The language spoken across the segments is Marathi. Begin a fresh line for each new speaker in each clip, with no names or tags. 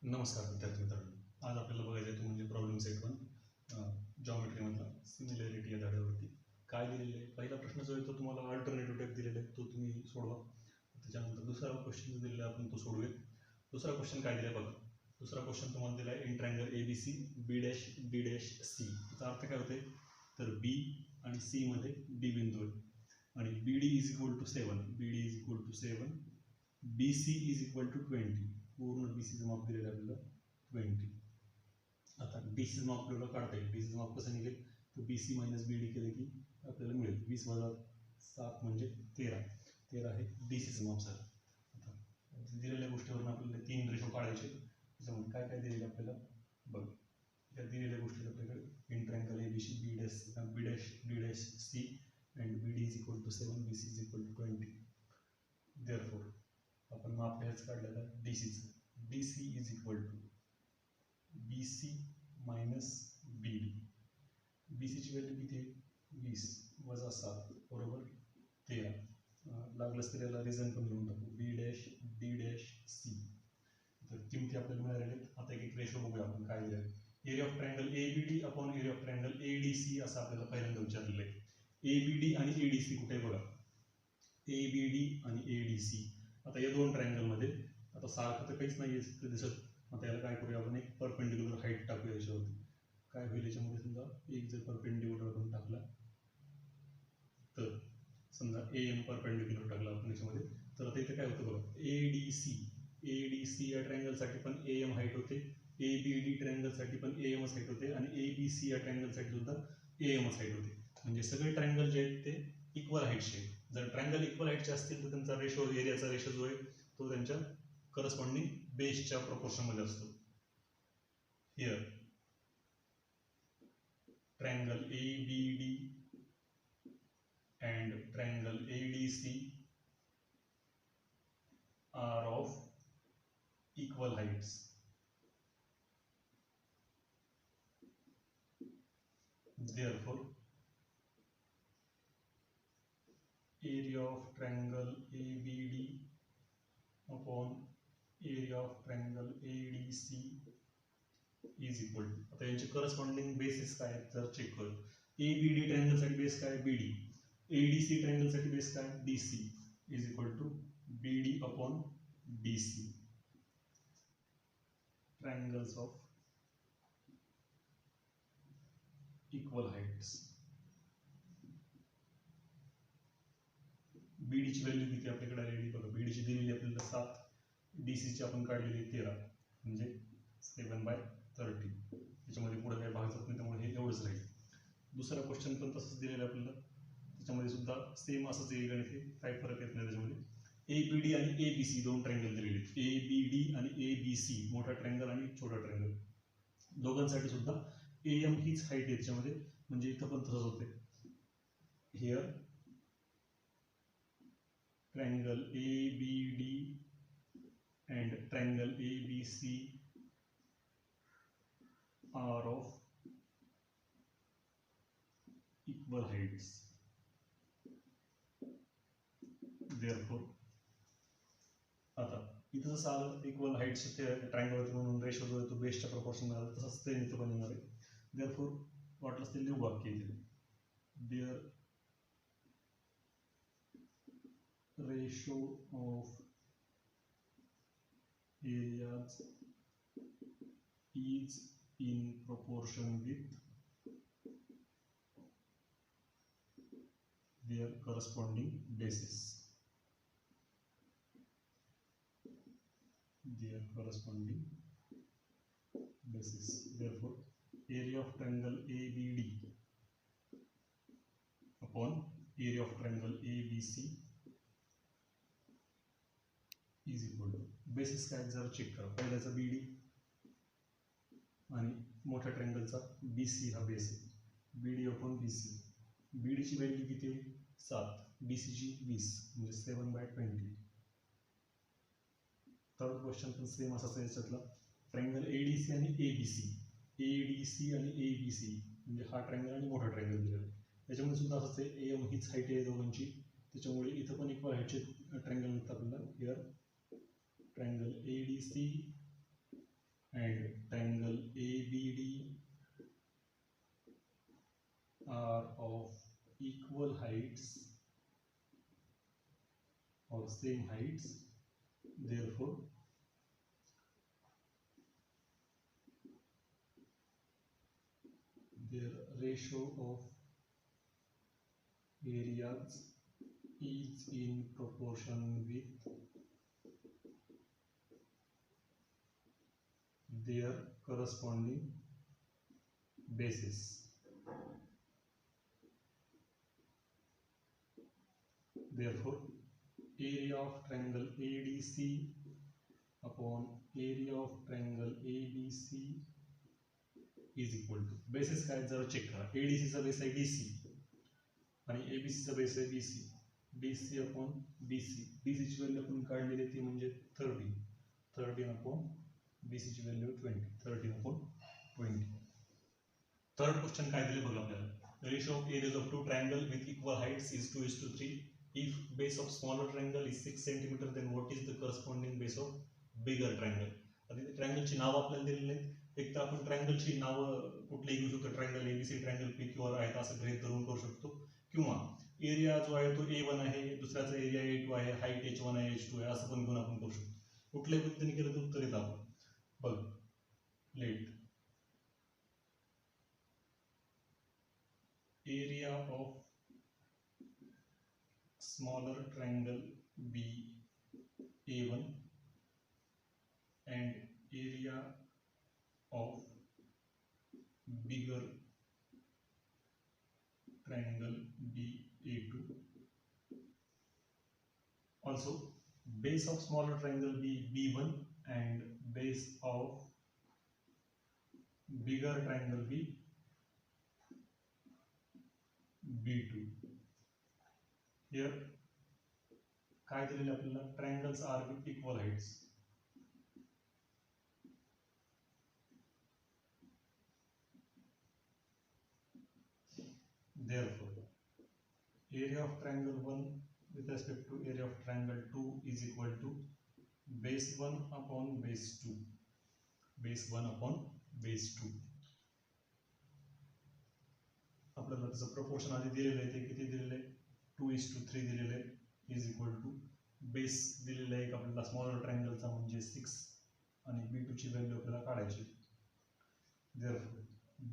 नमस्कार विद्यार्थी मित्रांनो, आज आपल्याला बघायचं आहे तो म्हणजे प्रॉब्लेम सेट 1 जॉमेट्रीमधला सिमिलॅरिटी या धड्यावरती काय दिलेलं आहे. पहिला प्रश्न जो आहे तो तुम्हाला अल्टरनेटिव्ह टाईप दिलेला आहे, तो तुम्ही सोडवा. त्याच्यानंतर दुसरा क्वेश्चन दिलेला आहे, आपण तो सोडूया. दुसरा क्वेश्चन काय दिला आहे बघा. दुसरा क्वेश्चन तुम्हाला दिला आहे in triangle ABC B dash D dash C. याचा अर्थ काय होते तर B आणि C मध्ये D बिंदू आहे आणि BD is equal to 7, BD is equal to 7, BC is equal to 20. पूर्ण बीसीचं माप दिलेलं आपल्याला 20. आता बीसीचं माप आपल्याला काढता येईल. बीसीचं माप कसं निघेल तर BC मायनस BD केलं की आपल्याला मिळेल 20 वजा 7 म्हणजे 13. 13 हे BCचं माप झालं. आता दिलेल्या गोष्टीवरून आपल्याला 3 रेशो काढायचे. त्याच्यामध्ये काय काय दिलेलं आपल्याला बघ. त्या दिलेल्या गोष्टी आपल्याकडे in triangle ABC B dash D dash C and BD is equal to 7, BC is equal to 20. Therefore आपण माप हेच काढलेलं आहे DCचं. DC is equal to BC minus BD. BCची व्हॅल्यू किती आहे 20 वजा 7 बरोबर 13. लागलंच तर याला रिझन पण लिहून टाकू B dash D dash C. तर किमती आपल्याला मिळालेल्या आहेत. आता एक रेशो बघूया आपण काय दिलं आहे. Area of triangle ABD upon area of triangle ADC असं आपल्याला पहिल्यांदा विचारलेलं आहे. ABD आणि ADC कुठे बघा. ABD आणि ADC. आता या दोन ट्रायंगलमध्ये आता सारखं तर काहीच नाही आहे दिसत. आता याला काय करूया आपण एक परपेंडिक्युलर हाईट टाकूया याच्यावरती. काय होईल याच्यामध्ये समजा एक जर परपेंडिक्युलर आपण टाकला तर समजा AM परपेंडिक्युलर टाकला आपण याच्यामध्ये तर आता इथे काय होतं बघा ADC या ट्रायंगलसाठी पण AM हाईट होते, ABD ट्रायंगलसाठी पण AMच हाईट होते आणि ABC या ट्रायंगलसाठी सुद्धा AMच हाईट होते. म्हणजे सगळे ट्रायंगल जे आहेत ते इक्वल हाईटचे. जर ट्रायंगल इक्वल हाईटचे असतील तर त्यांचा रेशो एरियाचा रेशो जो आहे तो त्यांच्या करस्पॉन्डिंग बेसच्या प्रपोर्शनमध्ये असतो. Here triangle ABD and triangle ADC are of equal heights. Therefore, area of triangle ABD upon area of triangle ADC is equal to. आता यांचे करस्पॉन्डिंग बेसिस काय आहेत तर चेक करू. ABD ट्रायंगलसाठी बेस काय BD, ADC ट्रायंगलसाठी बेस काय DC is equal to BD upon DC. Triangles of equal heights. BD ची व्हॅल्यू किती आपल्याकडे आलेली बघा. BD ची दिलेली आपल्याला 7, DC ची आपण काढलेली 13 म्हणजे 7/30. त्याच्यामध्ये पुढे काही भाग जात नाही त्यामुळे हे एवढंच राहील. दुसरा क्वेश्चन पण तसंच दिलेलं आहे आपल्याला. त्याच्यामध्ये सुद्धा सेम असंच येईल आणि ते काही फरक येत नाही त्याच्यामध्ये. ABD आणि ABC दोन ट्रायंगल दिलेले आहेत. ABD आणि ABC मोठा ट्रायंगल आणि छोटा ट्रायंगल दोघांसाठी सुद्धा AM हीच हाईट आहे त्याच्यामध्ये. म्हणजे इथं पण तसंच होते. Here triangle ABD and triangle ABC are of equal heights. Therefore, आता इथं जसं आलं इक्वल हाईट्स ट्रायंगल म्हणून रेशो जो आहे तो बेसच्या प्रपोर्शन आला तसंच ते इथं पण येणार आहे. देअरफॉर वाटलंच ते लिहू वाक्य इथे. Their ratio of areas is in proportion with their corresponding bases. Therefore, area of triangle ABD upon area of triangle ABC is equal to basis काय जर चेक करा. पहिल्याचा BD आणि मोठ्या ट्रायंगलचा BC हा बेस आहे. BD upon BC. BD ची व्हॅल्यू किती आहे 7, BC ची 20 म्हणजे 7/20. थर्ड क्वेश्चन पण सेम असाच आहे याच्यातला. ट्रायंगल ADC आणि ABC म्हणजे हा ट्रायंगल आणि मोठा ट्रायंगल दिलेला आहे. त्याच्यामध्ये सुद्धा असंच आहे. AM हीच हाईट आहे दोघांची. त्याच्यामुळे इथं पण इक्वल हाईटचे ट्रायंगल मिळतात आपल्याला. Here triangle ADC and triangle ABD are of equal heights or same heights, therefore their ratio of areas is in proportion with their corresponding bases. Therefore, area of triangle ADC upon area of triangle ABC is equal to, basis काय जरा चेक करा, ADC चा बेस आहे DC आणि ABC चा बेस आहे BC, DC upon BC, BC ची व्हॅल्यू आपण काढलेली ती म्हणजे 13 अपॉन BC ची व्हॅल्यू 20, 13 अपॉन 20. थर्ड क्वेश्चन काय दिले बघा आपल्याला, the ratio of areas of two triangle with equal heights is 2:3. If base of smaller triangle is 6 cm, then what is the corresponding base of bigger triangle? आता इथे ट्रायंगलची नाव आपल्याला दिलेली नाहीत, एक तर आपण ट्रायंगलची नाव कुठलेही घेऊ शकतो, ट्रायंगल ABC, ट्रायंगल PQR आहेत असं गृहीत धरून करू शकतो, किंवा एरिया जो आहे तो A1 आहे, दुसऱ्याचा एरिया A2 आहे, हाईट H1 आहे, H2 आहे, असं पण घेऊन आपण करू शकतो. कुठल्याही पद्धतीने केलं तर उत्तर येतं आपण. बघ, late area of smaller triangle B A1 and area of bigger triangle B A2. Also, base of smaller triangle B B1 and base of bigger triangle B B2. Here काय दिलेलं आपल्याला, triangles are with equal heights. Therefore, area of triangle 1 with respect to area of triangle 2 is equal to base 1 upon base 2. Base 1 upon base 2. आपल्याला त्याचं प्रपोर्शन आधी दिलेलं आहे, ते किती दिलेलं आहे, 2:3 दिलेलं आहे, इज इक्वल टू बेस दिलेलं आहे आपल्याला स्मॉलर ट्रायंगलचा म्हणजे 6 आणि B2 ची व्हॅल्यू आपल्याला काढायची. Therefore,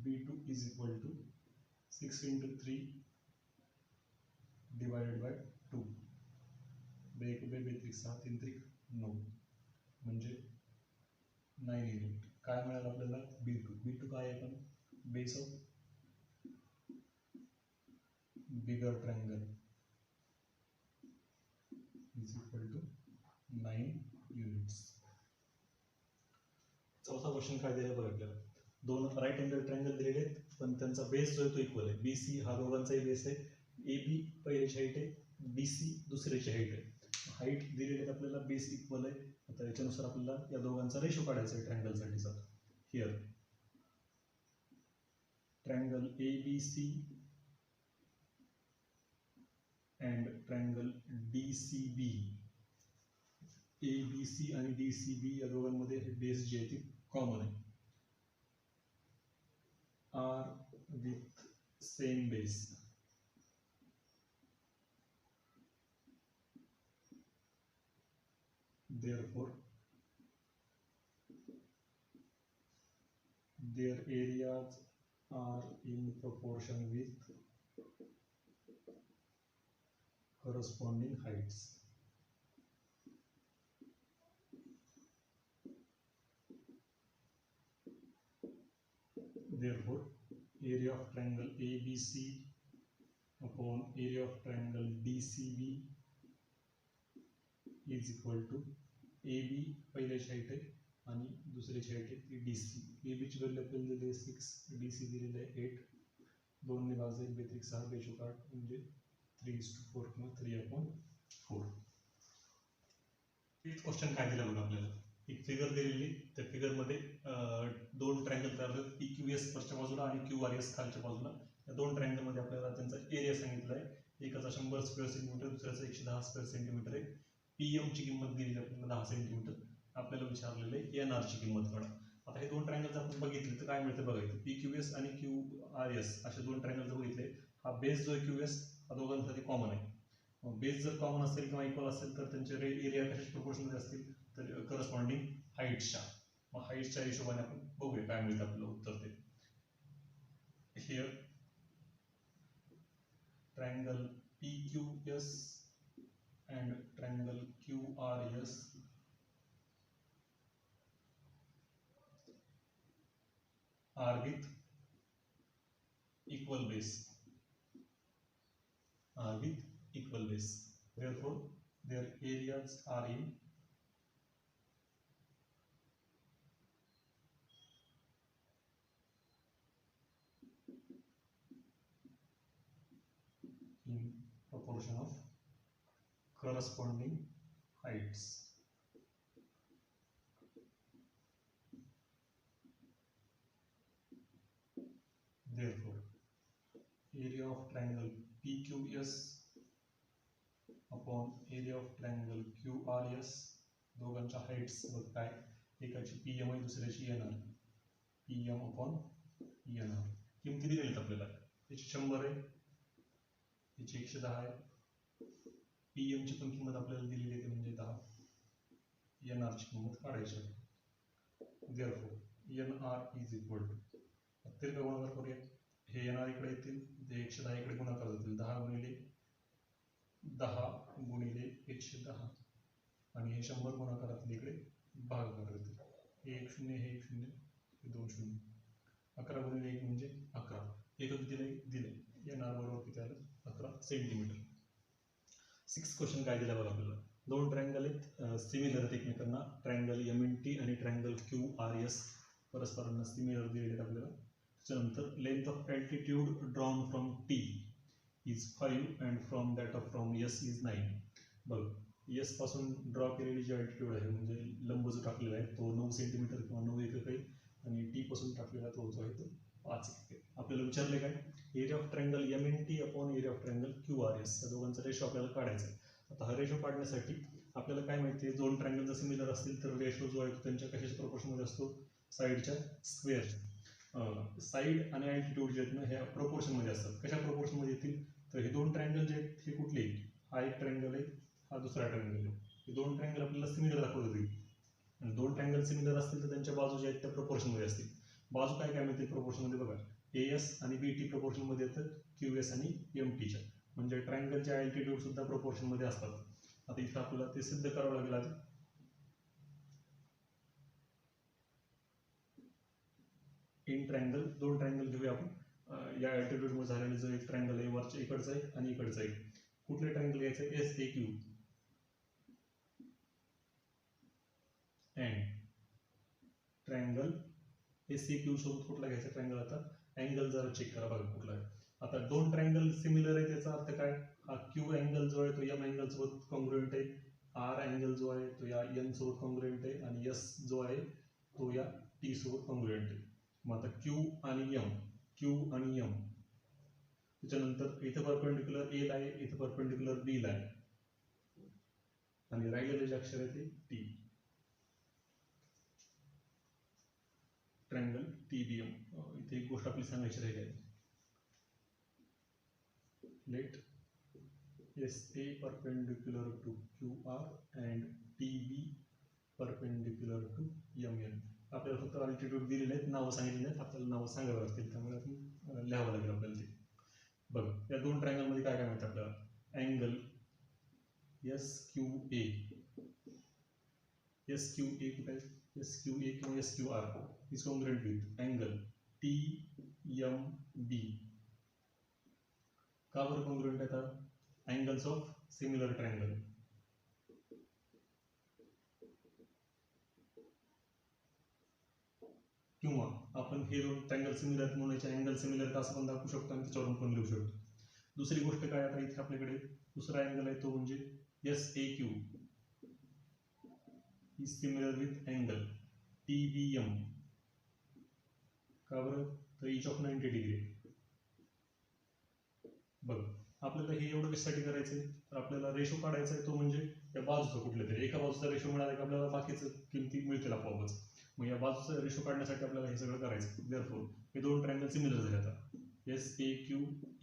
B2 is equal to 6 into 3 divided by 2. 2 1 2 3 6 3 3 9 म्हणजे 9 युनिट. काय मिळालं आपल्याला, B2 काय आहे, पण base of bigger triangle is equal to 9 units. चौथा क्वेश्चन काय दिलेला बघा आपल्याला, दोन राईट अँगल ट्रायंगल दिलेले आहेत पण त्यांचा बेस जो आहे तो इक्वल आहे. BC हा दोघांचाही बेस आहे, AB पहिल्याची हाईट आहे, BC दुसऱ्याची हाईट आहे, हाईट दिलेली आहे आपल्याला, बेस इक्वल आहे. आता याच्यानुसार आपल्याला या दोघांचा रेशो काढायचा आहे ट्रायंगल साठीचा. Here triangle ABC and triangle DCB, ABC आणि DCB या दोघांमध्ये बेस जे आहे ते कॉमन आहे, are with same base. Therefore, their areas are in proportion with corresponding heights. Therefore, area of triangle ABC upon area of triangle DCB is equal to AB पहिल्याची हाईट आहे आणि दुसऱ्याची हाईट आहे ती DC. AB ची व्हॅल्यू आपल्याला दिली आहे 6, DC दिलेली आहे 8, 2 ने भागले 2 3 6 बेचूक 8 म्हणजे 3:4 किंवा 3/4. एक क्वेश्चन काय दिला बघा आपल्याला, एक फिगर दिलेली, त्या फिगर मध्ये दोन ट्रायंगल तयार होतात, PQS वरच्या बाजूला आणि QRS खालच्या बाजूला. या दोन ट्रायंगल मध्ये आपल्याला त्यांचा एरिया सांगितला आहे, एकाचा 100 स्क्वेअर सेंटीमीटर, दुसऱ्याचा 110 स्क्वेअर सेंटीमीटर आहे. PM ची किंमत दिलेली आपल्याला 10 सेंटीमीटर, आपल्याला विचारलेलं आहे NR ची किंमत काढा. आता हे दोन ट्रायंगल जर आपण बघितले तर काय मिळतं बघायचं, PQS आणि QRS असे दोन ट्रायंगल जर बघितले, हा बेस जो आहे QS हा दोघांसाठी कॉमन आहे. बेस जर कॉमन असेल किंवा इक्वल असेल तर त्यांचे एरिया कशाच्या प्रोपोर्शनमध्ये असतील तर करस्पॉन्डिंग हाईटच्या. मग हाईटच्या हिशोबाने आपण बघूया काय मिळतं आपलं उत्तर ते. Here triangle PQS and triangle QRS are with equal base. Therefore, their areas are in proportion of corresponding heights. Therefore, area of triangle PQS upon area of triangle QRS, दोघांच्या हाईट्स बघ काय, एकाची PM आहे दुसऱ्याची NR, PM upon NR. किमती दिलेल्या आहेत आपल्याला, याची 100 आहे, याची 110 आहे, PM ची पण किंमत आपल्याला दिलेली आहे म्हणजे 10, NR ची किंमत काढायची आहे. Therefore, NR is equal to, अतिरिक्त गुणाकार करूया, हे NR इकडे येतील, ते 110 इकडे गुणाकार होतील, 10 गुणिले 110 आणि हे 100 गुणाकारातील इकडे भागाकार होतील, हे 1 0 हे 1 0 हे 2 0, 11 गुणिले 1 म्हणजे 11, एकक दिले NR बरोबर किती आलं 11 सेंटीमीटर. 6 क्वेश्चन काय दिला बघा आपल्याला, दोन ट्रायंगल आहेत सिमिलर आहेत एकमेकांना, ट्रायंगल MNT आणि ट्रायंगल QRS परस्परांना सिमिलर दिलेले आहेत आपल्याला. त्याच्यानंतर length of altitude drawn from T is 5 and from S is 9. बघ, S पासून ड्रॉ केलेली जी अल्टिट्यूड आहे म्हणजे लंब जो टाकलेला आहे तो 9 सेंटीमीटर किंवा 9 एकक आहे, आणि T पासून टाकलेला तो जो आहे तो 5 एकक आहे. आपल्याला विचारले काय, area of triangle MNT upon area of triangle QRS, या दोघांचा रेशो आपल्याला काढायचा आहे. आता हा रेशो काढण्यासाठी आपल्याला काय माहिती आहे, दोन ट्रायंगल जर सिमिलर असतील तर रेशो जो आहे तो त्यांच्या कशाच्या प्रोपोर्शनमध्ये असतो, साईडच्या स्क्वेअरच्या. साईड आणि अल्टिट्यूड जे आहेत ना ह्या प्रोपोर्शनमध्ये असतात. कशा प्रोपोर्शनमध्ये येतील तर हे दोन ट्रायंगल जे आहेत हे कुठले, हा एक ट्रायंगल आहे, हा दुसरा ट्रायंगल आहे, हे दोन ट्रायंगल आपल्याला सिमिलर दाखवत होती, आणि दोन ट्रायंगल सिमिलर असतील तर त्यांच्या बाजू ज्या आहेत त्या प्रोपोर्शनमध्ये असतील. बाजू काय काय मिळतील प्रोपोर्शनमध्ये बघा, AS आणि BT प्रोपोर्शनमध्ये येतं, QS आणि MTच्या, म्हणजे ट्रायंगलच्या अल्टिट्यूड सुद्धा प्रोपोर्शनमध्ये असतात. आता इथं आपल्याला ते सिद्ध करावं लागेल आधी. इन ट्रायंगल दोन ट्रायंगल घेऊया आपण, या अल्टिट्यूड मध्ये झालेलं जो एक ट्रायंगल आहे वरच्या इकडचं आहे आणि इकडचं आहे, कुठले ट्रायंगल घ्यायचं आहे, SAQ अँड ट्रायंगल SAQ सोबत कुठला घ्यायचा ट्रायंगल, आता अँगल जरा चेक करा बघा कुठला आहे. आता दोन ट्रायंगल सिमिलर आहे त्याचा अर्थ काय, हा Q अँगल जो आहे तो M अँगल सोबत कॉन्ग्रुएंट आहे, R अँगल जो आहे तो या N सोबत कॉन्ग्रुएंट आहे, आणि S जो आहे तो या T सोबत कॉन्ग्रुएंट आहे. मग आता Q आणि M, त्याच्यानंतर इथं परपेंडिक्युलर A ला आहे, इथं परपेंडिक्युलर B ला आहे, आणि राहिलेले जे अक्षर आहे ते T, ट्रायंगल TBM. इथे एक गोष्ट आपली सांगायची राहिली आहे, late SA perpendicular to QR and TB perpendicular to MN. आपल्याला फक्त अल्टिट्यूड दिलेले आहेत, नावं सांगितलेली आहेत, आपल्याला नावं सांगावं लागतील, त्यामुळे आपण लिहावं लागेल आपल्याला ते. बघ, या दोन ट्रायंगल मध्ये काय काय माहिती आपल्याला, अँगल SQA कुठे आहे, SQA किंवा SQR is congruent with angle TMB. का बरं कॉन्ग्रुएंट आहे, अँगल्स ऑफ सिमिलर ट्रायंगल. किंवा आपण हे दोन ट्रायंगल सिमिलर म्हणून याचे अँगल सिमिलर का असं पण दाखवू शकतो आणि त्याच्यावरून पण लिहू शकतो. दुसरी गोष्ट काय, आता इथे आपल्याकडे दुसरा अँगल आहे तो म्हणजे SAQ is similar with angle TBM. का बरं, तर इच ऑफ 90 डिग्री. बघ, आपल्याला हे एवढं कशासाठी करायचंय, तर आपल्याला रेशो काढायचा आहे तो म्हणजे त्या बाजूचा कुठल्या तरी एका बाजूचा रेशो मिळाला की आपल्याला बाकीचं किमती मिळतील आपोआपच. मग या बाजूचा रेशो काढण्यासाठी आपल्याला हे सगळं करायचं. देअरफॉर हे दोन ट्रायंगल सिमिलर झाले. आता SAQ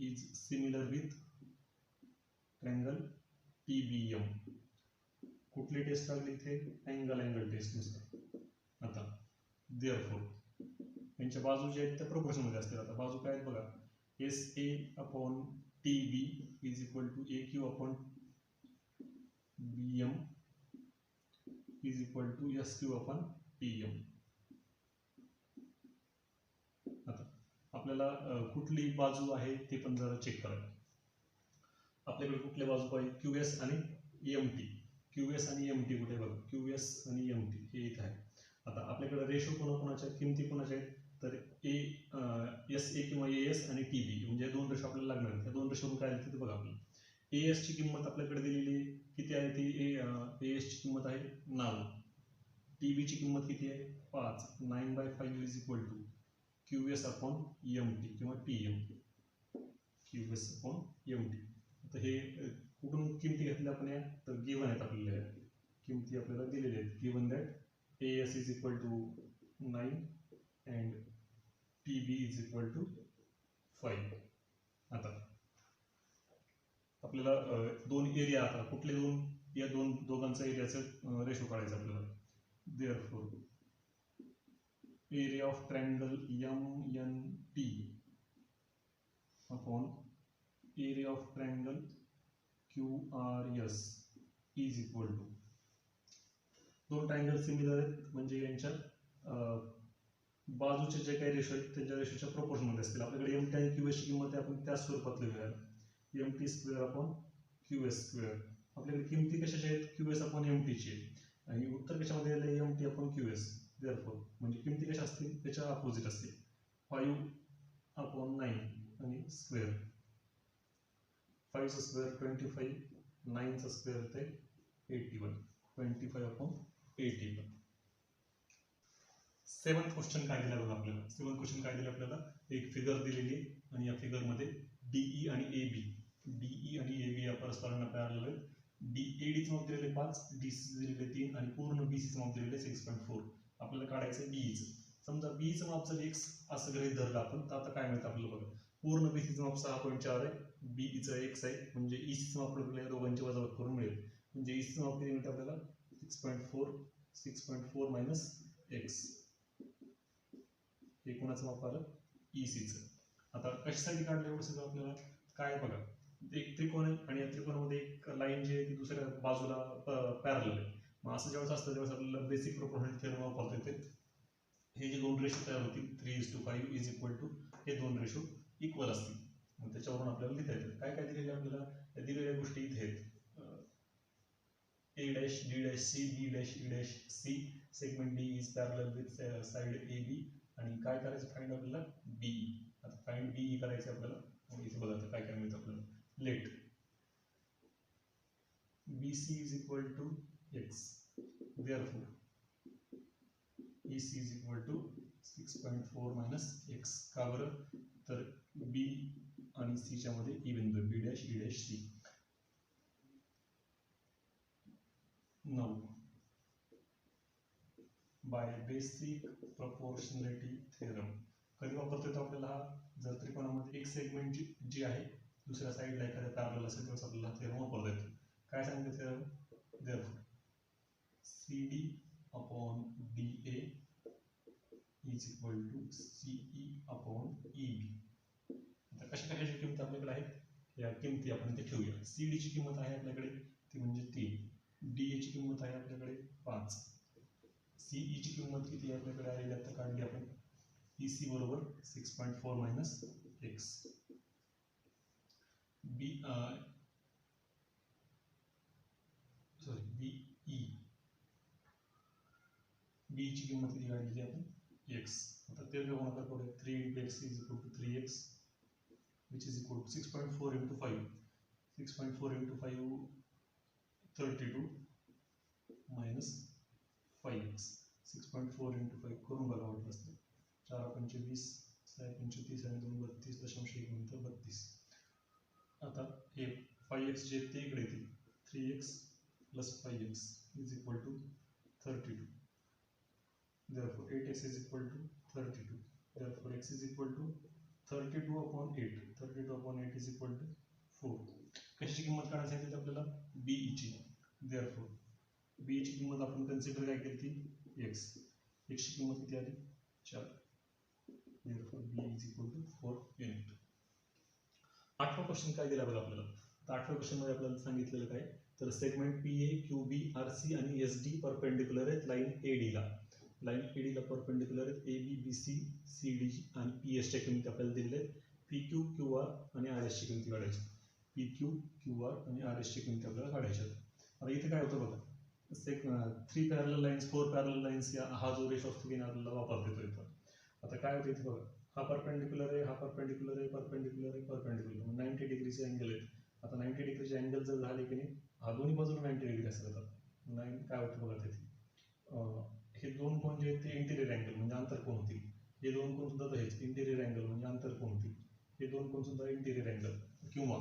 is similar with triangle TBM. कुठली टेस्ट लागली इथे? अँगल टेस्ट नुसतं. आता देअरफॉर यांच्या बाजू जे आहेत त्या प्रोपोर्शन मध्ये असतील. आता बाजू काय आहेत बघा, SA upon TB is equal to AQ upon BM is equal to SQ upon TM. आता आपल्याला कुठली बाजू आहे ते पण जरा चेक करा. आपल्याकडे कुठल्या बाजू पाहिजे? QS आणि MT. QS आणि MT कुठे बघा, QS आणि MT हे इथे आहे. आता आपल्याकडे रेशो कोणाकोणाच्या किमती कोणाच्या आहेत? तर SA किंवा AS आणि TB म्हणजे दोन रेशो आपल्याला लागणार आहेत. त्या दोन रेशोवरून काय आलं ते बघा. आपल्याला AS ची किंमत आपल्याकडे दिलेली किती आहे? ती AS ची किंमत आहे 9. TB ची किंमत किती आहे? 5. 9/5 is equal to QS upon MT किंवा TM. QS upon MT. तर हे कुठून किमती घेतल्या आपण? या तर गिवन आहेत आपल्याला किमती आपल्याला दिलेल्या आहेत. Given that AS is equal to 9 and TB is equal to 5. आता आपल्याला दोन एरिया, आता कुठले दोन? या दोघांचा एरियाचं रेशो काढायचं आपल्याला. Therefore area of triangle MNT upon area of triangle QRS is equal to, दोन ट्रायंगल सिमिलर आहेत म्हणजे यांच्या बाजूचे जे काही रेशो आहेत त्यांच्या रेशोच्या प्रोपोर्शन मध्ये असतील. आपल्याकडे MT आणि QS ची किंमत आपण त्या स्वरूपात लिहूया. MT square upon QS square. आपल्याकडे किमती कशाच्या आहेत? QS अपॉन MT ची आहे आणि उत्तर कशामध्ये आले? MT upon QS. देअरफॉर म्हणजे किमती कशा असतील? त्याच्या अपोजिट असतील. 5 अपॉन 9 आणि स्क्वेअर. 5 चा स्क्वेअर 25, 9 चा स्क्वेअर ते 81. 25 अपॉन 81. 7th क्वेश्चन काय दिला बघा आपल्याला. 7th क्वेश्चन काय दिलं आपल्याला? एक फिगर दिलेली आणि या फिगर मध्ये DE आणि AB या परस्परांना पॅरलल आहेत. AD चं माप दिलेले 5, DC दिलेले 3 आणि पूर्ण BC चं माप दिलेले 6.4. आपल्याला काढायचं BE चं. समजा BE चं माप जर x असं गृहीत धरलं आपण तर आता काय मिळतं आपल्याला बघा. पूर्ण BC चं माप 6.4 आहे, BE चं x आहे म्हणजे EC चं माप आपल्याला दोघांची वजाबाकी करून मिळेल. म्हणजे EC चं माप किती मिळतं आपल्याला? 6.4 मायनस x. हे कोणाचं माप आलं? EC चं. आता कशासाठी काढलं एवढं सगळं आपल्याला? काय बघा, एक त्रिकोण आहे आणि या त्रिकोणामध्ये एक लाईन जी आहे ती दुसऱ्या बाजूला पॅरलल आहे. मग असं ज्यावेळेस असतं त्यावेळेस आपल्याला बेसिक प्रोपोर्शनल थेरम वापरता येते. हे जे दोन रेशो तयार होतील 3:5 इज इक्वल टू हे दोन रेशो इक्वल असतील. मग त्याच्यावरून आपल्याला लिहिता येतं. काय काय दिलेले आपल्याला? या दिलेल्या गोष्टी इथे आहेत. A dash D dash C B dash E dash C. Segment D is parallel with side AB. आणि काय करायचं? फाइंड आपल्याला BE. आता फाइंड BE करायचं आपल्याला. मग इथे बघा काय काय मिळतं आपल्याला. Let BC is equal to x. Therefore EC is equal to 6.4 minus x. का बरं? तर B आणि C च्या मध्ये E बिंदू B dash E dash C. 9 by basic proportionality theorem. कधी वापरता येतो आपल्याला हा? जर त्रिकोणामध्ये एक सेगमेंट जी आहे दुसऱ्या साईडला एखाद्या पॅरलल असेल तर आपल्याला थेरम वापरता येतो. काय सांगितलं theorem? Therefore CD upon DA is equal to CE upon EB. आता कशा कशाची किंमत आपल्याकडे आहेत? या किमती आपण इथे ठेवूया. CD ची किंमत आहे आपल्याकडे ती म्हणजे 3. DA ची किंमत आहे आपल्याकडे 5. CE ची किंमत किती आहे आपल्याकडे आलेली आता काढली आपण. EC बरोबर 6.4 मायनस x. BE ची किंमत किती काढली आपण? x. आता ते गुणाकार करूया. 3 into x is equal to 3x which is equal to 6.4 into 5. 6.4 into 5 32 minus 5x. 6.4 into 5 करून बघा वाटलं असतं. 4 पंचे 20, 6 पंचे 30 आणि 2 32.1 नंतर 32. आता हे 5x जे ते इकडे येतील. 3x plus 5x is equal to 32. therefore 8x is equal to 32, therefore x is equal to 32 upon 8, 32 upon 8 is equal to 4. कशाची किंमत काढायची आहे आपल्याला b ची, therefore b ची किंमत आपण कन्सिडर काय केली ती x, x ची किंमत किती आली 4, therefore b is equal to 4 unit. आठवा क्वेश्चन काय दिला बघा आपल्याला. तर आठव्या क्वेश्चन मध्ये आपल्याला सांगितलेलं काय, तर सेगमेंट PA, QB, RC आणि SD परपेंडिक्युलर आहेत लाईन AD ला. लाईन AD ला परपेंडिक्युलर आहेत AB, BC, CD आणि PS च्या किमती आपल्याला दिलेल्या आहेत. PQ, QR आणि RS ची किमती काढायची. PQ, QR आणि RS ची किमती आपल्याला काढायच्या. आता इथे काय होतं बघा, 3 पॅरलल लाईन्स, 4 पॅरलल लाईन्स या हा जो रेशो असतो की आपल्याला वापरता येतो इथं. आता काय होतं इथे बघा, हा परपेंडिक्युलर आहे, हा परपेंडिक्युलर आहे, परपेंडिक्युलर आहे, परपेंडिक्युलर 90 डिग्रीचे अँगल आहेत. आता 90 डिग्रीचे अँगल जर झाले की नाही, हा दोन्ही बाजूला 90 डिग्री असेल. आता 9 काय होतं बघा तिथे, हे दोन कोण जे आहेत ते इंटिरियर अँगल म्हणजे आंतरकोन होतील. हे दोन कोण सुद्धा हेच इंटिरियर अँगल म्हणजे आंतरकोन होतील. हे दोन कोण सुद्धा इंटिरियर अँगल किंवा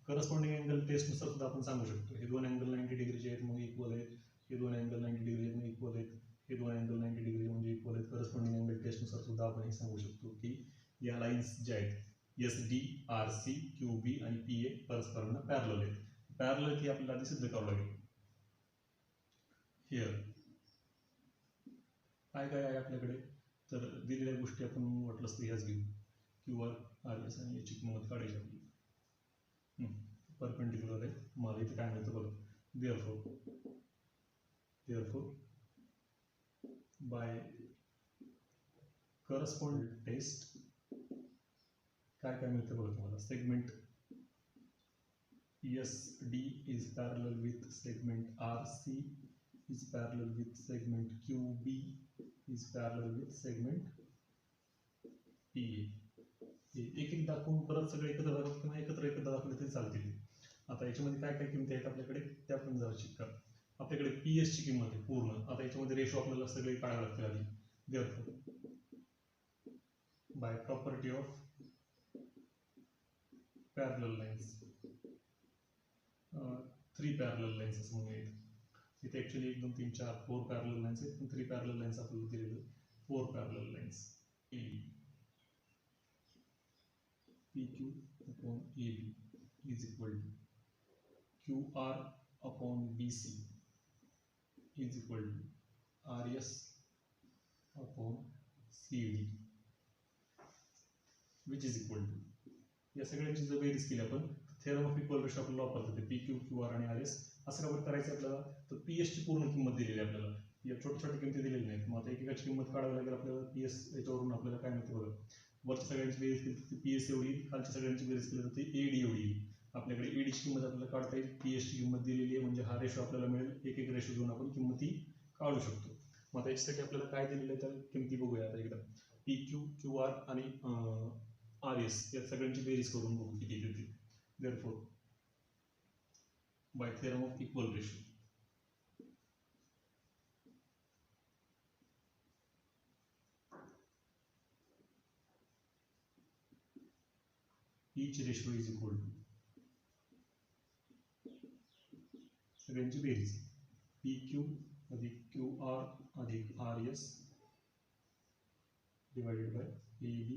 करस्पॉन्डिंग अँगल टेस्टनुसार सुद्धा आपण सांगू शकतो. हे दोन अँगल 90 डिग्रीचे आहेत म्हणजे इक्वल आहेत, हे दोन अँगल 90 डिग्री आहेत म्हणजे इक्वल आहेत, हे दोन अँगल 90 डिग्री म्हणजे इक्वल आहेत. करस्पॉन्डिंग अँगल टेस्टनुसार सुद्धा आपण हे सांगू शकतो की या लाईन्स ज्या आहेत SD, RC, QB आणि PA परस्परांना पॅरलल आहेत. पॅरलल ही आपल्याला आधी सिद्ध करावं लागेल. हिअर काय काय आहे आपल्याकडे, तर दिलेल्या गोष्टी आपण वाटलंच तर ह्याच घेऊ. QR, RS आणि याची किंमत काढायची आपली. परपेंडिक्युलर आहे. मला इथे काय मिळतं बघा, therefore बाय करस्पॉन्डिंग टेस्ट काय काय मिळतं बघा तुम्हाला. Segment SD is parallel with segment RC is parallel with segment QB is parallel with segment PA. एक एक दाखवून परत सगळे एकत्र दाखवत किंवा एकत्र दाखवले तरी चालतील. आता याच्यामध्ये काय काय किमती आहेत आपल्याकडे त्या पण जरा चेक करा. आपल्याकडे PS ची किंमत आहे पूर्ण. आता याच्यामध्ये रेशो आपल्याला सगळे काढावे लागतील आधी. therefore by property of parallel lines, 3 parallel lines असं म्हणूया. इथे ऍक्च्युअली 1 2 3 4 4 पॅरलल लाईन्स आहेत, पण 3 पॅरलल लाईन्स आपल्याला दिलेले. 4 parallel lines PQ upon AB is equal to QR upon BC is equal to RS upon CD which is equal to, या सगळ्यांची जर बेरीज केली आपण थेरम ऑफ इक्वल रेशो आपल्याला वापरतो ते PQ, QR आणि RS. असं का करायचं आपल्याला, तर PS ची पूर्ण किंमत दिलेली आहे आपल्याला, या छोट्या छोट्या किमती दिलेल्या नाहीत. मग आता एकेकाची किंमत काढावी लागेल आपल्याला. PS याच्यावरून आपल्याला काय मिळतं बघा, वरच्या सगळ्यांची बेरीज केली तर PS एवढी, खालच्या सगळ्यांची बेरीज केली तर ती AD एवढी येईल. आपल्याकडे AD ची किंमत आपल्याला काढता येईल, PS ची किंमत दिलेली आहे म्हणजे हा रेशो आपल्याला मिळेल. एक एक रेशो घेऊन आपण किंमती काढू शकतो. मग आता याच्यासाठी आपल्याला काय दिलेलं आहे तर किमती बघूया आता एकदा. PQ, QR आणि RS या सगळ्यांची बेरीज करून बघू किती येते. therefore by theorem of equal ratio each ratio is equal to सगळ्यांची बेरीज PQ अधिक QR अधिक RS divided by AB,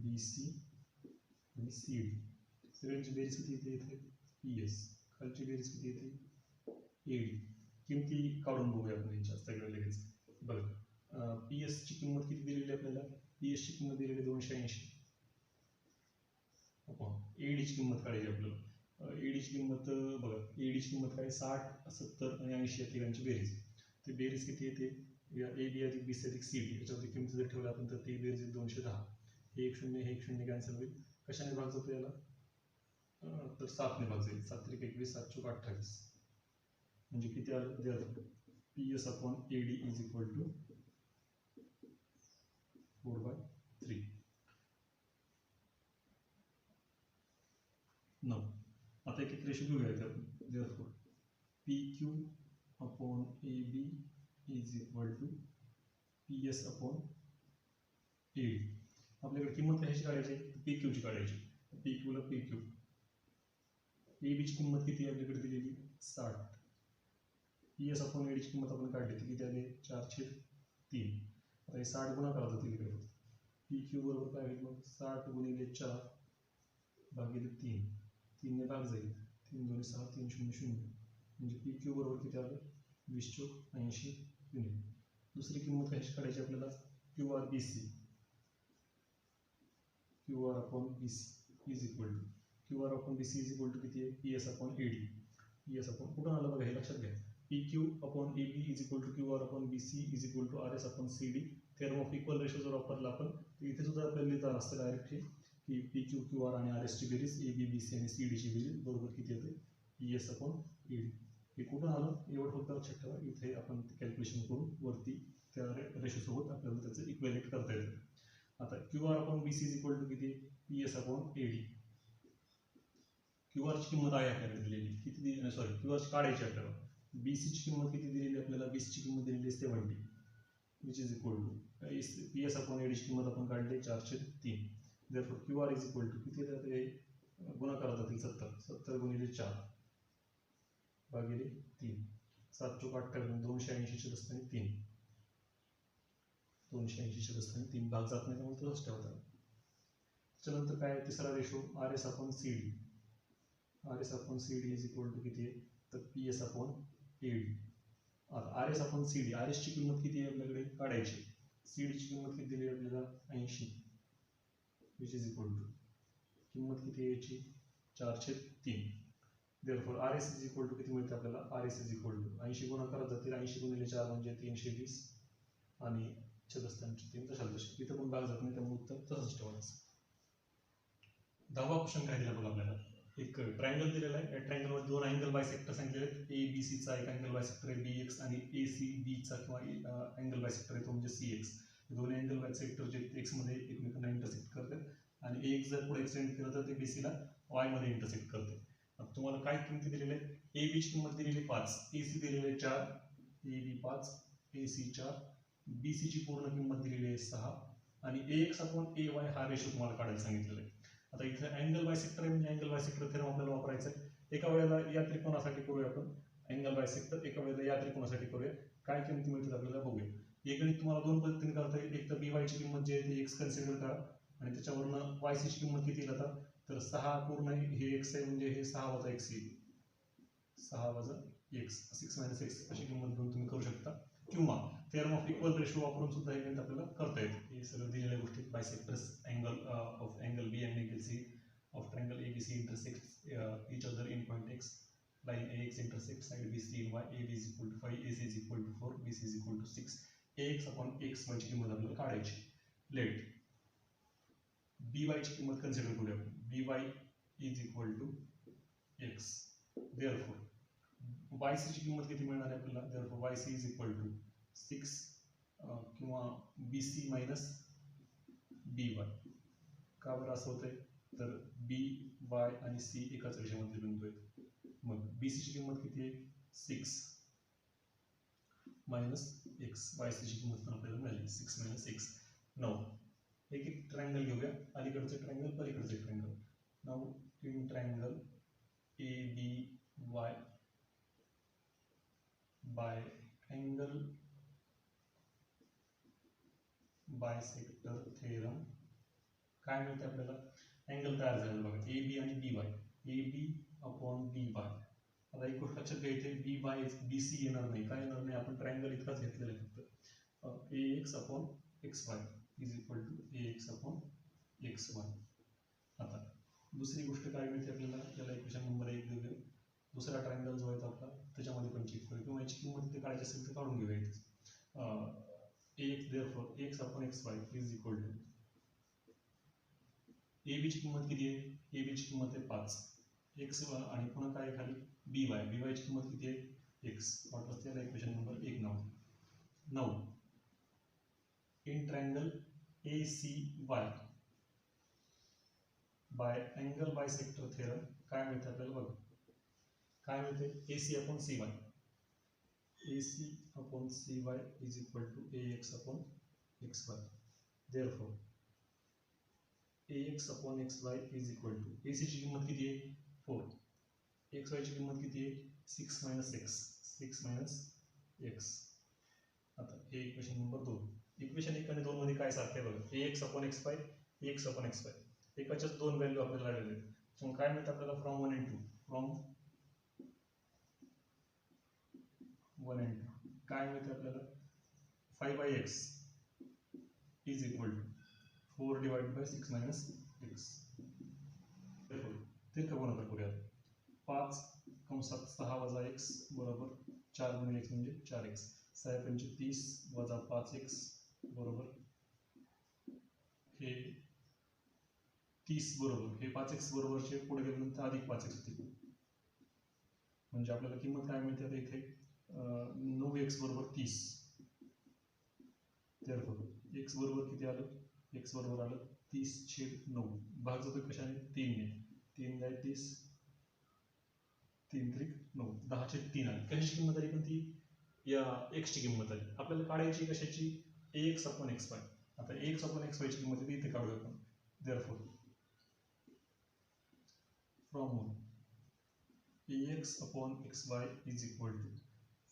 BC आणि CD. सगळ्यांची बेरीज किती येते इथे PS, खालची बेरीज किती येते AD. किमती काढून बघूया आपण यांच्या सगळ्या लगेच. बघा PS ची किंमत किती दिलेली आपल्याला, PS ची किंमत दिलेली 280 अपॉन AD ची किंमत काढायची आपल्याला. AD ची किंमत बघा, AD ची किंमत काय 60, 70 आणि 80 या तिघांची बेरीज. ती बेरीज किती येते, AB अधिक BC अधिक CD याच्यावरती किमती जर ठेवल्या आपण तर ती बेरीज 210. हे 1 0 हे 1 0 कॅन्सल होईल. कशाने भाग जातो याला, तर 7 ने भाग जाईल. 7 त्रिक 21, 7 चौक 28 म्हणजे किती आलं, PS upon AD is equal to 4/3. 9. आता एक एक रेशो घेऊया इथे आपण. therefore PQ upon AB is equal to PS upon AD. आपल्याकडे किंमत कशाची काढायची, PQ ची काढायची. PQ ला PQ, AB ची किंमत किती आहे आपल्याकडे दिलेली 60. PS अपॉन AD ची किंमत आपण काढली ती किती आली 4/3. 3. आता हे 60 गुणाकार जातील इकडे फक्त. पी क्यू बरोबर काय होईल मग 60 गुणिले 4 भागिले 3. 3 ने भाग जाईल. 3 2 6 3 0 0 म्हणजे पी क्यू बरोबर किती आलं 20 चौक 80 युनिट. दुसरी किंमत कशी काढायची आपल्याला Q R B C. Q R upon B C is equal to Q R upon B C is equal to किती आहे P S upon A D. P S upon कुठून आलं बघा हे लक्षात घ्या. P Q upon A B is equal to Q R upon B C is equal to R S upon C D. Theorem of equal ratio जर वापरला आपण तर इथे सुद्धा आपल्याला लिहिता असतं डायरेक्ट की पी क्यू क्यू आर आणि आर एसची बेरीज ए बी बी सी आणि सी डीची बेरीज बरोबर किती येते P S upon A D. हे कुठून आलं एवढं फक्त लक्षात ठेवा. इथे आपण कॅल्क्युलेशन करून वरती त्या रेशोसोबत आपल्याला त्याचं इक्वेलेट करता येतं. आता Q R upon B C is equal to किती P S upon A D. Q आरची किंमत आहे आपल्याकडे दिलेली किती सॉरी क्यू आरची काढायची आपल्याला. बी सीची किंमत किती दिलेली आपल्याला बी सीची किंमत दिलेली 70 which is equal to P S upon A डीची किंमत आपण काढली 403. Therefore Q R is equal to किती येतात हे गुणाकार जातील 70 गुणिले 4 भागिले 3. 7 चौक 58 280 असताना 3 280 असताना 3 भाग जात नाही त्यामुळे तसंच ठेवतात. त्याच्यानंतर काय तिसरा ratio R S upon C D. R S upon C D is equal to किती आहे तर P S upon A D. आता R S upon C D R एसची किंमत किती आहे आपल्याकडे काढायची. सी डीची किंमत किती दिली आपल्याला 80 विच इज इक्वल टू किंमत किती याची 403. Therefore R S is equal to किती मिळते आपल्याला R S is equal to 80 गुणाकार जातील 80 गुणिले 4 म्हणजे 320 आणि 3 तशाला तशी इथं पण भाग जात नाही त्यामुळे उत्तर तसंच ठेवायचं. 10वा क्वेश्चन काय दिला बघा आपल्याला. एक ट्रायंगल दिलेला आहे. या ट्रायंगलमध्ये दोन अँगल बायसेक्टर सांगितलेले आहेत. ए बी सीचा एक अँगल बायसेक्टर आहे बी एक्स आणि ए सी बीचा किंवा अँगल बायसेक्टर आहे तो म्हणजे सी एक्स. दोन्ही अँगल बायसेक्टर जे एक्स मध्ये एकमेकांना इंटरसेक्ट करतात आणि एक जर पुढे एक्सटेंड केलं तर ते बी सीला वाय मध्ये इंटरसेक्ट करते. तुम्हाला काय किमती दिलेल्या आहेत. ए बीची किंमत दिलेली 5 ए सी दिलेले 4 ए बी 5 ए सी 4 बी सीची पूर्ण किंमत दिलेली आहे 6 आणि ए एक्स अपॉन ए वाय हा रेशो तुम्हाला काढायला सांगितलेला आहे. आता इथे अँगल बायसेक्टर आहे म्हणजे अँगल बायसेक्टर थेरम आपल्याला वापरायचा आहे. एका वेळेला या त्रिकोणासाठी करूया आपण अँगल बायसेक्टर एका वेळेला या त्रिकोणासाठी करूया. काय किमती मिळतात आपल्याला बघूया. हे गणित तुम्हाला दोन पद्धतीने करता येईल. एक तर बी वायची किंमत जी आहे ती एक्स कन्सिडर करा आणि त्याच्यावरनं वाय सीची किंमत किती येईल आता तर 6 पूर्ण हे एक्स आहे म्हणजे हे 6 वजा एक्स येईल 6 वजा एक्स 6 मायनस एक्स अशी किंमत घेऊन तुम्ही करू शकता. किंवा थेरम ऑफ इक्वल रेशो वापरून सुद्धा हे गणित आपल्याला करता येते. हे सगळं दिलेल्या गोष्टी bisectors angle of angle B and angle C of triangle A B C intersect each other in point x. Line AX intersects side BC in y. AB is equal to 5, AC is equal to 4, BC is equal to 6. AX upon x ची किंमत आपल्याला काढायची. लेट BY ची किंमत कन्सिडर करूया. BY is equal to x. Therefore YC ची किंमत किती मिळणार आहे आपल्याला. Therefore YC is equal to 6 किंवा BC minus BY. का बरं असं होतंय तर बी वाय आणि सी एकाच रेषेमध्ये बिंदू आहेत. मग BC ची किंमत किती आहे 6 मायनस एक्स. YC ची किंमत पण आपल्याला मिळाली 6 मायनस एक्स. 9 एक एक ट्रायंगल घेऊया. अलीकडचे ट्रायंगल पलीकडचे triangle. Now in triangle A B Y by angle bisector theorem काय मिळते आपल्याला. अँगल तयार झाला बघा ए बी आणि B Y. A B upon B Y. आता एक गोष्ट लक्षात घ्यायची बी वाय बी सी येणार नाही. काय येणार नाही आपण ट्रायंगल इतकाच घेतलेला आहे फक्त. A X upon X Y is equal to A X upon X Y. आता दुसरी गोष्ट काय मिळते आपल्याला. त्याला इक्वेशन नंबर 1 देऊया. दुसरा ट्रायंगल जो आहे तो आपला त्याच्यामध्ये पण चेक करूया किंवा याची किंमत ते काढायची असेल तर काढून घेऊया इथे. X therefore X upon X Y is equal to A B ची किंमत किती आहे. ए बी ची किंमत आहे 5 एक्स आणि पुन्हा काय खाली बी वाय. बी वाय ची किंमत किती आहे एक्स. वाटलं त्याला इक्वेशन नंबर 1 नाव. In triangle A C Y by angle bisector theorem काय मिळते आपल्याला बघा. काय मिळते A C upon C Y. A C upon C Y is equal to A X upon X Y. Therefore ax upon X Y is equal to A C ची किंमत किती आहे 4. एक्स वाय ची किंमत किती आहे 6 मायनस एक्स 6 मायनस एक्स. आता हे इक्वेशन नंबर 2. इक्वेशन 1 आणि 2 मध्ये काय सारखं आहे बघा, ax/xy ax/xy एकाच्याच दोन व्हॅल्यू आपल्याला आलेले आहेत. मग काय मिळतं आपल्याला फ्रॉम 1 and 2, फ्रॉम 1 and 2 काय मिळतं आपल्याला 5x is equal to 4 divide by 6 minus x. ते का गुणाकार करूया. 5 कंसात 6 वजा x बरोबर 4 गुणिले x म्हणजे 4x. 6 पंचे 30 वजा 5x बरोबर हे 30 बरोबर हे 5x बरोबरचे पुढे गेल्यानंतर अधिक 5x होते. म्हणजे आपल्याला किंमत काय मिळते आता इथे 9x बरोबर 30. therefore x बरोबर किती आलं, x बरोबर आलं 30/9. भाग जातो कशाने 3 ने. 3 × 30 3 × 9 10/3 आली. कशाची किंमत आली पण ती या x ची किंमत आली. आपल्याला काढायची कशाची ax/xy. आता ax/xy ची किंमत इथे काढूया आपण. therefore from ax/xy is equal to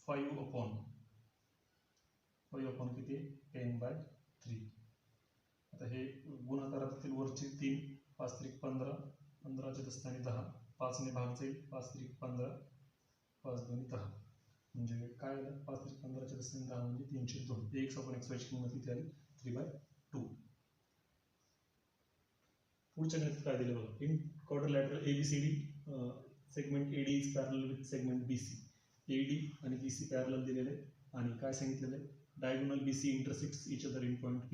5 किती 10/3. आता हे गुणाकारातील वरचे 3 5 × 15 15च्या दस्ताने 10 5 ने भाग जाईल 5 × 15 5 × 2 10 म्हणजे काय आलं 5 × 15च्या दस्ताने 10 म्हणजे 302. ax/xy ची किंमत किती आली 3/2. पुढच्या गणितात काय दिलं बघा, in quadrilateral ABCD segment AD is parallel with segment BC. AD आणि BC पॅरलल दिलेले आणि काय सांगितलेलं आहे diagonal BC intersects each other in point P.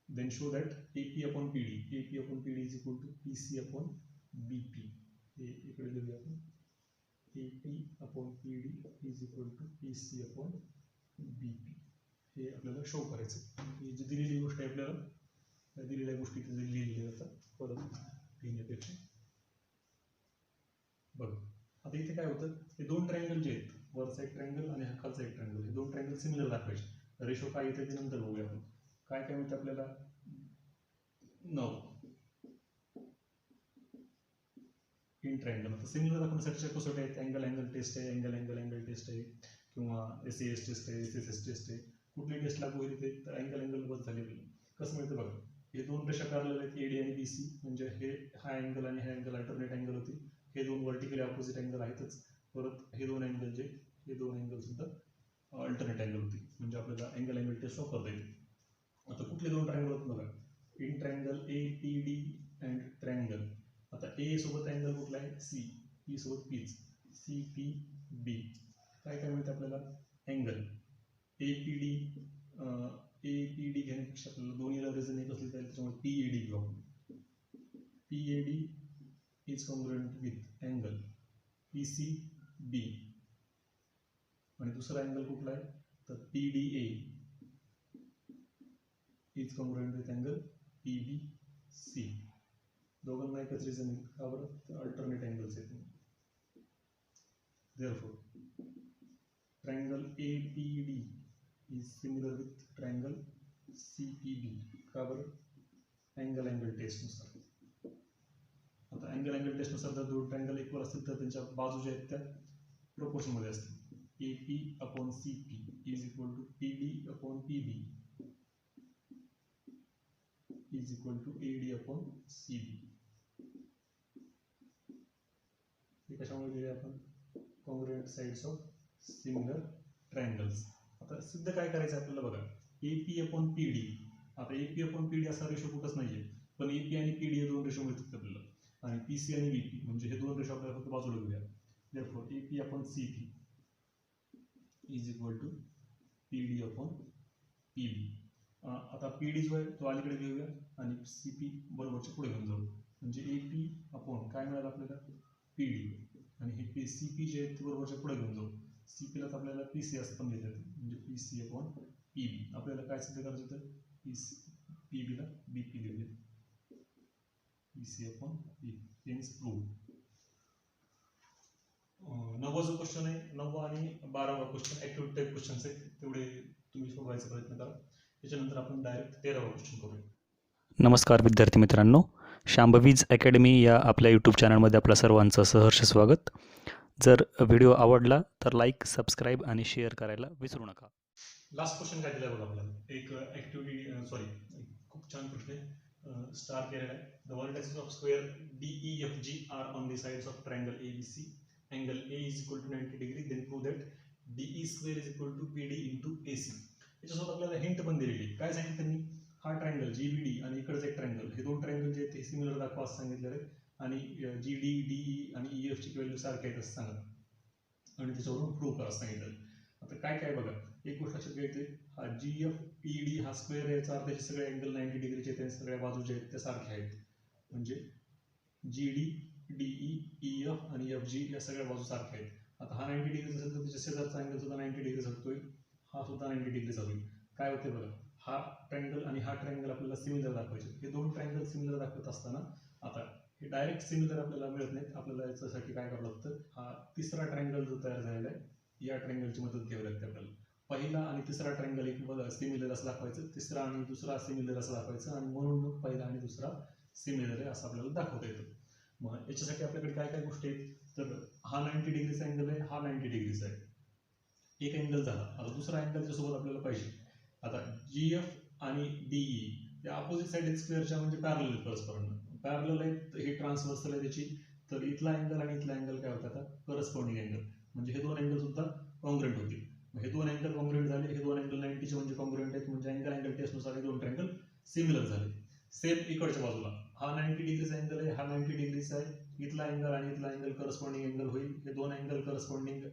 Then show that AP/PD is equal to PC/BP. हे इकडे लिहूया आपण. AP/PD is equal to PC/BP. हे आपल्याला शो करायचं. ही जी दिलेली गोष्ट आहे आपल्याला त्या दिलेल्या गोष्टी लिहिलेल्या जातात परत लिहिण्यापेक्षा. बघा आता इथे काय होतं, हे दोन ट्रायंगल जे आहेत वरचा एक ट्रायंगल आणि हा खालचा एक ट्रायंगल, हे दोन ट्रायंगल सिमिलर दाखवायचे. रेशो काय येते ते नंतर बघूया आपण. काय काय म्हणते आपल्याला 9 इन ट्रायंगल. आता सिमिलर दाखवण्यासाठी कसोटी आहेत, अँगल टेस्ट आहे, अँगल टेस्ट आहे किंवा SAS टेस्ट आहे, SSS टेस्ट आहे. कुठली टेस्ट लागू होईल ते अँगल बस झालेली. कसं मिळतं बघा, हे दोन रेषा पॅरलल आहेत AD आणि BC म्हणजे हे हा अँगल आणि हे अँगल अल्टरनेट अँगल होती. हे दोन वर्टिकली ऑपोजिट अँगल आहेतच. परत हे दोन अँगल जे हे दोन अँगल सुद्धा अल्टरनेट अँगल होती म्हणजे आपल्याला अँगल टेस्ट वापरता येते. आता कुठले दोन ट्रायंगल होत बघा, in triangle APD and triangle. आता A सोबत अँगल कुठला आहे C, P सोबत P, CPB. काय काय मिळतं आपल्याला अँगल APD घेण्यापेक्षा आपल्याला दोन्हीला रिझन एक असली तर त्याच्यामुळे PAD घेऊ आपण. PAD is congruent with angle PCB आणि दुसरा अँगल कुठला आहे तर PDA is congruent with angle PBC. दोघांना एकच रिझन आहे का बरं, अल्टरनेट अँगल्स आहेत. therefore triangle APD is similar with triangle CPB. का बरं अँगल टेस्ट नुसार. आता अँगल टेस्ट नुसार जर दोन ट्रायंगल इक्वल असतील तर त्यांच्या बाजू ज्या आहेत त्या प्रोपोर्शन मध्ये असतील. AP/CP is equal to PD/PB is equal to AD/CB. हे कशामुळे दिले आपण congruent sides of similar triangles. आता सिद्ध काय करायचं आपल्याला बघा, AP/PD. आता AP/PD असा रेशो कुठंच नाहीये पण AP आणि PD हे दोन रेशो मिळतात आपल्याला आणि PC आणि BP म्हणजे हे दोन रेशो आपल्याला फक्त बाजूला घेऊया. therefore AP/CP is equal to PD/PB. आता PD जो आहे तो अलीकडे घेऊया आणि CP बरोबरच्या पुढे घेऊन जाऊ म्हणजे AP अपॉन काय मिळालं आपल्याला PD आणि हे CP जे आहे ते बरोबरच्या पुढे घेऊन जाऊ. CP ला आपल्याला PC असं पण लिहिता येतं म्हणजे PC/PB. आपल्याला काय सिद्ध करायचं होतं PB ला BP लिहूया PC/PB. Hence proved. 9वा जो क्वेश्चन आहे 9वा आणि 12वा क्वेश्चन ऍक्टिव्हिटी टाइप क्वेश्चन्स आहेत तेवढे तुम्ही सोडवायचा प्रयत्न करा. त्याच्यानंतर आपण डायरेक्ट 13वा क्वेश्चन करूया.
नमस्कार विद्यार्थी मित्रांनो, शांभवीज अकॅडमी या आपल्या यूट्यूब चॅनलमध्ये आपल्या सर्वांचं सहर्ष स्वागत. जर व्हिडिओ आवडला तर लाईक, सबस्क्राईब आणि शेअर करायला विसरू नका.
लास्ट क्वेश्चन काय दिलाय बघा आपल्याला एक ऍक्टिव्हिटी सॉरी खूप छान प्रश्न आहे स्टार केलेला आहे the vertexes of square DEFG are on the sides of triangle ABC angle A is equal to 90 degree then prove that DE square is equal to PD into AC. याच्यासोबत आपल्याला हिंट पण दिलेली काय सांगितलं त्यांनी हा ट्रायंगल GBD आणि इकडचं एक ट्रायंगल हे दोन ट्रायंगल जे आहेत ते सिमिलर दाखवा असं सांगितलेलं आहे आणि GD DE आणि EF ची व्हॅल्यू सारखी आहेत असं सांगा आणि त्याच्यावरून प्रूव्ह करा सांगितलं. आता काय काय बघा एक गोष्ट लक्षात घ्यायची हा GFPD हा स्क्वेअर याचा अर्थ त्याचे सगळे अँगल 90 डिग्रीचे त्या सगळ्या बाजू जे आहेत त्या सारख्या आहेत म्हणजे GD DE EF आणि FG या सगळ्या बाजू सारख्या आहेत. आता हा 90 डिग्री असेल तर त्याच्या शेजारचा अँगल सुद्धा 90 डिग्रीचा होतोय हा सुद्धा 90 डिग्रीचा होईल. काय होते बघा हा ट्रायंगल आणि हा ट्रायंगल आपल्याला सिमिलर दाखवायचे हे दोन ट्रायंगल सिमिलर दाखवत असताना आता हे डायरेक्ट सिमिलर आपल्याला मिळत नाहीत आपल्याला याच्यासाठी काय करावं लागतं हा तिसरा ट्रायंगल जो तयार झालेला आहे या ट्रायंगलची मदत घ्यावी लागते आपल्याला. पहिला आणि तिसरा ट्रायंगल एक सिमिलर असं दाखवायचं तिसरा आणि दुसरा सिमिलर असं दाखवायचं आणि म्हणून मग पहिला आणि दुसरा सिमिलर आहे असं आपल्याला दाखवता येतं. मग याच्यासाठी आपल्याकडे काय काय गोष्टी आहेत तर हा 90 डिग्रीचा अँगल आहे हा 90 डिग्रीचा आहे एक अँगल झाला. आता दुसरा अँगल त्याच्यासोबत आपल्याला पाहिजे. आता GF आणि DE या अपोजिट साइड स्क्वेअरच्या म्हणजे पॅरलल आहेत परस्परांना पॅरलल आहेत हे ट्रान्सव्हर्सल आहे त्याची तर इथला अँगल आणि इथला अँगल काय होता आता करस्पॉन्डिंग अँगल म्हणजे हे दोन अँगल सुद्धा कॉन्ग्रुएंट होतील. हे दोन अँगल कॉन्ग्रुएंट झाले हे दोन अँगल 90 चे म्हणजे कॉन्ग्रुएंट आहेत म्हणजे अँगल टेस्टनुसार हे दोन ट्रायंगल सिमिलर झाले. सेम इकडच्या बाजूला हा 90 डिग्रीचा अँगल आहे हा 90 डिग्रीचा आहे इथला अँगल आणि इथला अँगल करस्पॉन्डिंग अँगल होईल हे दोन अँगल करस्पॉन्डिंग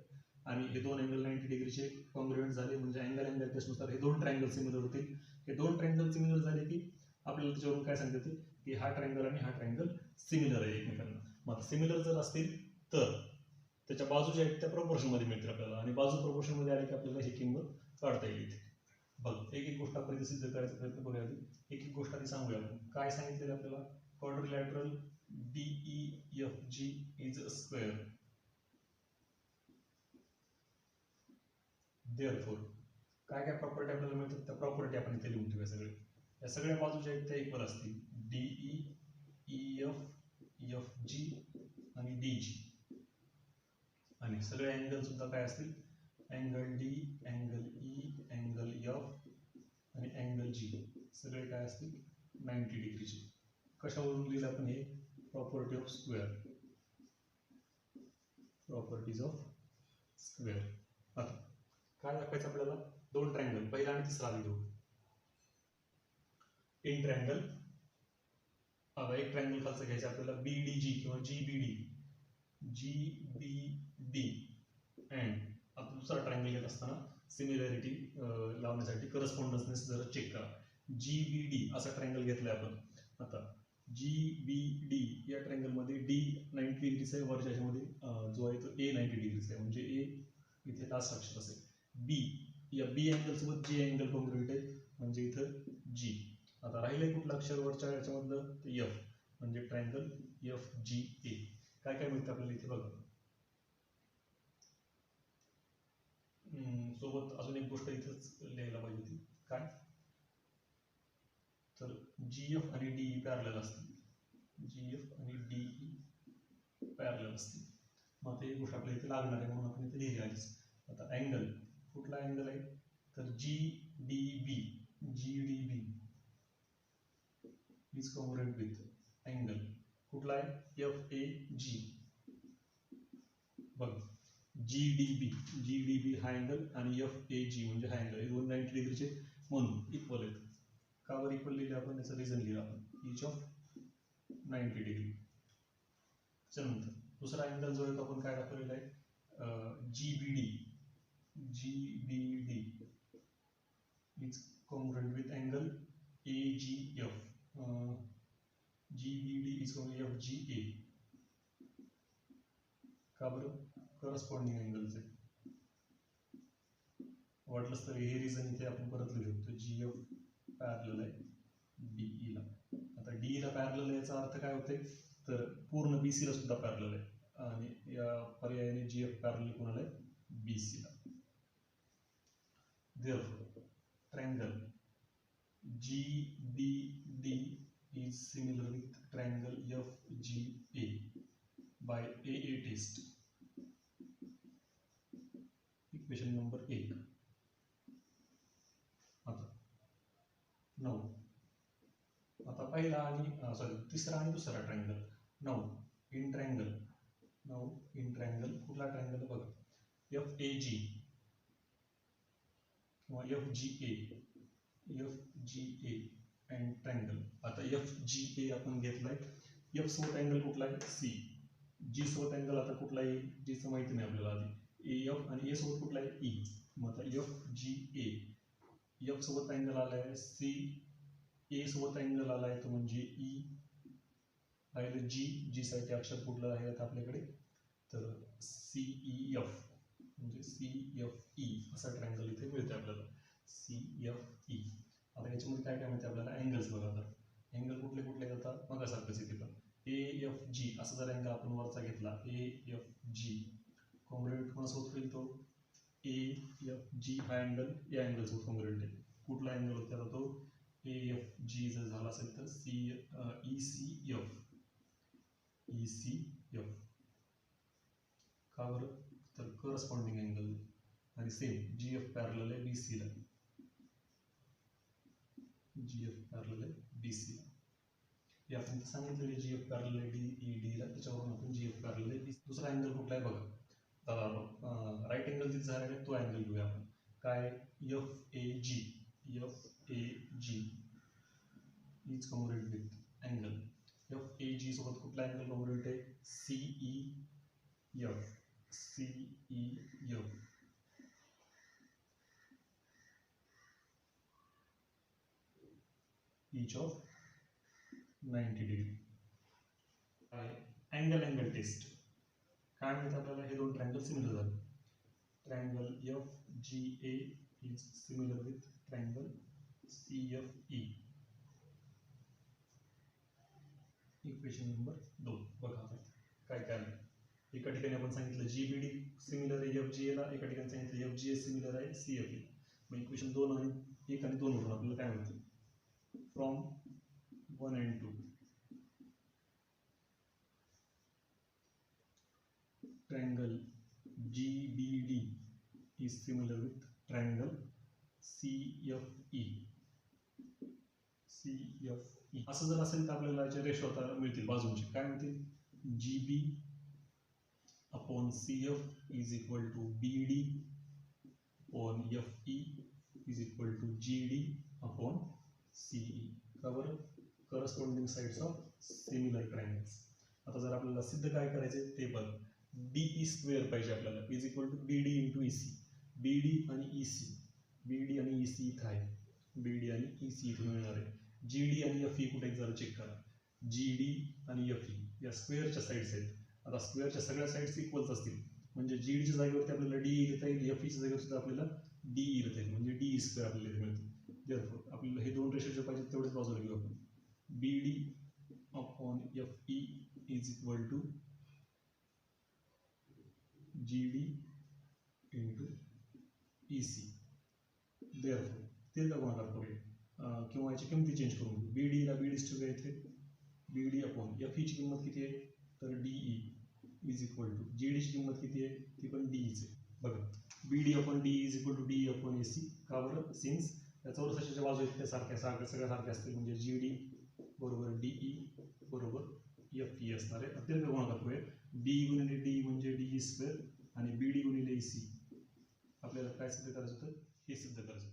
आणि हे दोन अँगल 90 डिग्रीचे कॉन्ग्रुएंट झाले म्हणजे अँगल टेस्टनुसार हे दोन ट्रायंगल सिमिलर होतील. हे दोन ट्रायंगल सिमिलर झाले की आपल्याला त्याच्यावरून काय सांगता येते की हा ट्रायंगल आणि हा ट्रायंगल सिमिलर आहे एकमेकांना. मग सिमिलर जर असतील तर त्याच्या बाजू ज्या आहेत त्या प्रोपोर्शन मध्ये मिळतील आपल्याला आणि बाजू प्रोपोर्शन मध्ये आली की आपल्याला ही किंमत काढता येईल. बघ एक एक गोष्ट आपण इथे सिद्ध करायचा प्रयत्न करूया आधी एक एक गोष्ट आधी सांगूया आपण काय सांगितलेलं आपल्याला quadrilateral DEFG is a square therefore काय काय प्रॉपर्टी आपल्याला मिळतात त्या प्रॉपर्टी आपण इथे लिहून ठेवूया सगळे या सगळ्या बाजू ज्या आहेत त्या इक्वल असतील DE EF FG आणि DG आणि सगळे अँगल सुद्धा काय असतील angle D angle E angle F आणि अँगल G सगळे काय असतील 90 डिग्रीचे. कशावरून लिहिलं आपण हे property of square properties of square. आता काय दाखवायचं आपल्याला दोन ट्रायंगल पहिला आणि तिसरा लिहू इन ट्रायंगल आता एक ट्रायंगल खालचं घ्यायचं आपल्याला BDG किंवा GBD अँड आता दुसरा ट्रायंगल घेत असताना सिमिलॅरिटी लावण्यासाठी करस्पॉन्डन्स जरा चेक करा GBD असा ट्रायंगल घेतलाय आपण. आता GBD या ट्रायंगल मध्ये D 90 डिग्रीचा आहे वरच्या ह्याच्यामध्ये जो आहे तो A 90 डिग्रीचा आहे म्हणजे A इथे लास्ट अक्षर असेल B या B अँगल सोबत G अँगल कॉन्ग्रुएंट आहे म्हणजे इथं G. आता राहिलंय कुठलं अक्षर वरच्या ह्याच्यामधलं ते F म्हणजे ट्रायंगल FGA. काय काय मिळतं आपल्याला इथे बघा सोबत अजून एक गोष्ट इथंच लिहायला पाहिजे होती काय तर GF आणि DE पॅरलल असतील GF आणि DE पॅरलल असतील. मग आता एक गोष्ट आपल्या इथे लागणार आहे म्हणून आपण इथे लिहिली आधीच. आता अँगल कुठला अँगल आहे तर GDB is congruent with angle कुठला आहे FAG. बघ GDB हा अँगल आणि FAG म्हणजे हा अँगल हे दोन 90 डिग्रीचे म्हणून इक्वल आहेत. का बरं इक्वल लिहिले आपण त्याचं रिझन लिहिलं आपण इच ऑफ 90 डिग्री. त्याच्यानंतर दुसरा अँगल जो आहे तो आपण काय दाखवलेला आहे GBD is congruent with angle AGF GBD is congruent FGA. का बरं करस्पॉन्डिंग अँगल्स आहे वाटलंच तर हे रिझन इथे आपण परत लिहू शकतो GF पॅरलल आहे DE ला. आता DE ला पॅरलल याचा अर्थ काय होते तर पूर्ण BC ला सुद्धा पॅरलल आहे आणि या पर्यायाने GF पॅरलल कोणाला आहे BC ला. Therefore triangle GBD is similar with triangle FGA by AA test. Equation number 1. 9. आता पहिला आणि तिसरा आणि दुसरा triangle 9 in triangle. 9 in triangle कुठला ट्रायंगल बघा, FAG किंवा FGA अँड ट्रायंगल. आता FGA आपण घेतलाय. F सोबत अँगल कुठला आहे, C. G सोबत अँगल आता कुठला आहे, G चं माहिती नाही आपल्याला आधी. AF आणि A सोबत कुठला आहे, E. मग आता FGA, F सोबत अँगल आलाय C, A सोबत अँगल आलाय तो म्हणजे E. राहिलं G साठी अक्षर कुठलं आहे आता आपल्याकडे, तर CEF म्हणजे CFE असा ट्रायंगल इथे मिळते आपल्याला, CFE. आता याच्यामध्ये काय काय माहिती आपल्याला, अँगल्स बघा. आता अँगल कुठले कुठले जातात मगासारखंच इथे पण AFG असा जर अँगल आपण वरचा घेतला, AFG कॉंग्रुएंट कोणासोबत होईल, तो AFG हा अँगल या अँगल सोबत कॉंग्रुएंट आहे. कुठला अँगल होता आता तो AFG जर झाला असेल तर ECF. का बरं, तर करस्पॉन्डिंग अँगल. आणि सेम GF पॅरलल आहे BC ला, GF पॅरलल आहे BC ला. हे आपण सांगितलेले GF पॅरलल आहे DED ला, त्याच्यावरून आपण GF पॅरलल आहे BC. दुसरा अँगल कुठला आहे बघा, राईट अँगल जिथे झालेला आहे तो अँगल घेऊया आपण. काय, FAG is congruent with angle. FAG सोबत कुठला अँगल कॉंग्रुएंट आहे, CEF. each of 90 degree. Angle test काय म्हणतात आपल्याला, हे दोन ट्रायंगल सिमिलर झाले. Triangle FGA is similar with triangle CFE. Equation number 2 बघा काय काय आलं. एका ठिकाणी आपण सांगितलं GBD सिमिलर आहे FGA ला, एका ठिकाणी सांगितलं FGA सिमिलर आहे CFE. मग इक्वेशन 2 आणि 1 आणि 2 वरून आपल्याला काय म्हणते, from 1 and 2 triangle GBD is similar with triangle CFE. असं जर असेल तर आपल्याला याचे रेशो आता मिळतील बाजूंचे. काय मिळतील, GB upon CF is equal to BD upon FE is equal to GD upon CE. का बरं, corresponding sides of similar triangles. आता जर आपल्याला सिद्ध काय करायचे ते बघ, DE स्क्वेअर पाहिजे आपल्याला is equal to BD into EC. BD आणि EC इथं आहे, BD आणि EC इथून मिळणार आहे. GD आणि FE कुठे जरा चेक करा, GD आणि FE या स्क्वेअरच्या साईड्स आहेत. आता स्क्वेअरच्या सगळ्या साईड्स इक्वल्स असतील म्हणजे GDच्या जागेवरती आपल्याला DE लिहिता येईल, FEच्या जागेवर सुद्धा आपल्याला DE लिहिता येईल, म्हणजे DE स्क्वेअर आपल्याला मिळतो. आपल्याला हे दोन रेशो जे पाहिजे तेवढेच बाजूला घेऊ आपण. BD upon FE is equal to GD into EC. Therefore ते गुणाकार करूया किंवा याची किमती चेंज करून घेऊ. BD ला BD ठेवूया इथे, BD अपॉन FE ची किंमत किती आहे तर DE is equal to GD ची किंमत किती आहे ती पण DEच आहे. बघा BD upon DE is equal to DE upon AC. का बरं, सिन्स या चौरसाच्या बाजू आहेत त्या सगळ्या सारख्या असतील म्हणजे GD बरोबर DE बरोबर FE असणार आहे. अतिरिक्त गुणाकार करूया, DE गुणिले DE म्हणजे DE स्क्वेअर आणि BD गुणिले EC. आपल्याला काय सिद्ध करायचं होतं, हे सिद्ध करायचं.